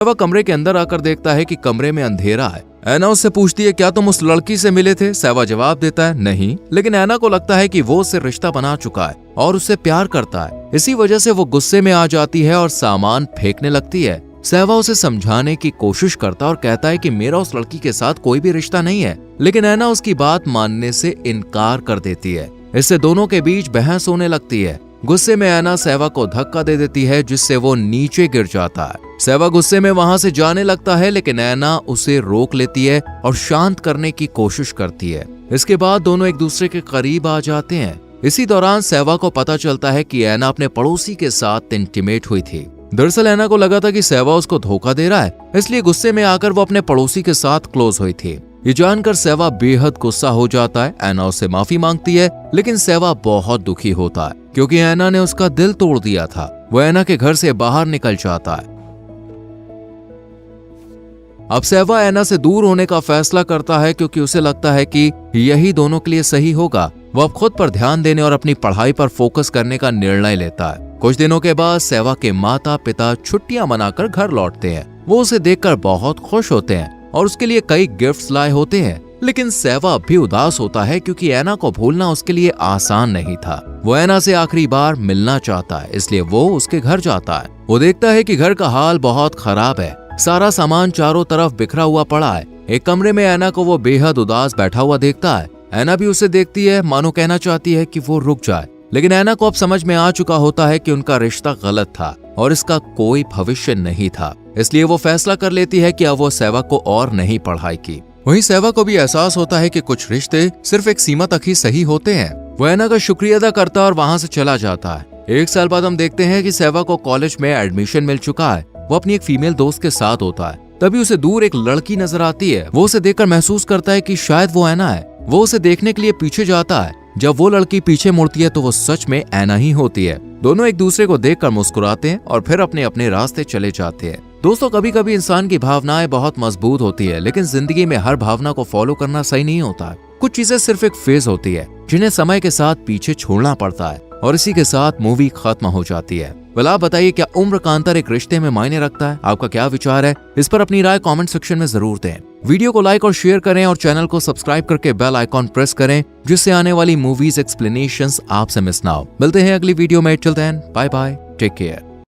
वह कमरे के अंदर आकर देखता है कि कमरे में अंधेरा है। ऐना उससे पूछती है, क्या तुम उस लड़की से मिले थे? सहवा जवाब देता है, नहीं, लेकिन ऐना को लगता है कि वो उससे रिश्ता बना चुका है और उससे प्यार करता है। इसी वजह से वो गुस्से में आ जाती है और सामान फेंकने लगती है। सहवा उसे समझाने की कोशिश करता और कहता है कि मेरा उस लड़की के साथ कोई भी रिश्ता नहीं है, लेकिन ऐना उसकी बात मानने से इनकार कर देती है। इससे दोनों के बीच बहस होने लगती है। गुस्से में ऐना सहवा को धक्का दे देती है, जिससे वो नीचे गिर जाता है। सहवा गुस्से में वहां से जाने लगता है, लेकिन ऐना उसे रोक लेती है और शांत करने की कोशिश करती है। इसके बाद दोनों एक दूसरे के करीब आ जाते हैं। इसी दौरान सहवा को पता चलता है कि ऐना अपने पड़ोसी के साथ इंटीमेट हुई थी। दरअसल ऐना को लगा था कि सहवा उसको धोखा दे रहा है, इसलिए गुस्से में आकर वो अपने पड़ोसी के साथ क्लोज हुई थी। ये जानकर सहवा बेहद गुस्सा हो जाता है। ऐना उससे माफी मांगती है, लेकिन सहवा बहुत दुखी होता है क्योंकि ऐना ने उसका दिल तोड़ दिया था। वो ऐना के घर से बाहर निकल जाता है। अब सहवा ऐना से दूर होने का फैसला करता है क्योंकि उसे लगता है कि यही दोनों के लिए सही होगा। वो अब खुद पर ध्यान देने और अपनी पढ़ाई पर फोकस करने का निर्णय लेता है। कुछ दिनों के बाद सहवा के माता पिता छुट्टियां मनाकर घर लौटते हैं। वो उसे देखकर बहुत खुश होते हैं और उसके लिए कई गिफ्ट्स लाए होते हैं। लेकिन सहवा अब भी उदास होता है क्योंकि ऐना को भूलना उसके लिए आसान नहीं था। वो ऐना से आखिरी बार मिलना चाहता है, इसलिए वो उसके घर जाता है। वो देखता है कि घर का हाल बहुत खराब है। सारा सामान चारों तरफ बिखरा हुआ पड़ा है। एक कमरे में ऐना को वो बेहद उदास बैठा हुआ देखता है। ऐना भी उसे देखती है, मानो कहना चाहती है कि वो रुक जाए, लेकिन ऐना को अब समझ में आ चुका होता है कि उनका रिश्ता गलत था और इसका कोई भविष्य नहीं था। इसलिए वो फैसला कर लेती है कि अब वो सहवा को और नहीं पढ़ाएगी। वहीं सहवा को भी एहसास होता है कि कुछ रिश्ते सिर्फ एक सीमा तक ही सही होते हैं। वो ऐना का शुक्रिया अदा करता और वहां से चला जाता है। 1 साल बाद हम देखते हैं कि सहवा को कॉलेज में एडमिशन मिल चुका है। वो अपनी एक फीमेल दोस्त के साथ होता है। तभी उसे दूर एक लड़की नजर आती है। वो उसे देखकर महसूस करता है कि शायद वो ऐना है। वो उसे देखने के लिए पीछे जाता है। जब वो लड़की पीछे मुड़ती है तो वो सच में ऐना ही होती है। दोनों एक दूसरे को देखकर मुस्कुराते हैं और फिर अपने अपने रास्ते चले जाते हैं। दोस्तों, कभी कभी इंसान की भावनाएं बहुत मजबूत होती है, लेकिन जिंदगी में हर भावना को फॉलो करना सही नहीं होता। कुछ चीजें सिर्फ एक फेज होती है जिन्हें समय के साथ पीछे छोड़ना पड़ता है और इसी के साथ मूवी खत्म हो जाती है। आप बताइए, क्या उम्र का अंतर एक रिश्ते में मायने रखता है? आपका क्या विचार है? इस पर अपनी राय कमेंट सेक्शन में जरूर दें। वीडियो को लाइक और शेयर करें और चैनल को सब्सक्राइब करके बेल आइकॉन प्रेस करें, जिससे आने वाली मूवीज एक्सप्लेनेशंस आपसे मिस ना हो। मिलते हैं अगली वीडियो में। Till then, bye bye, take care.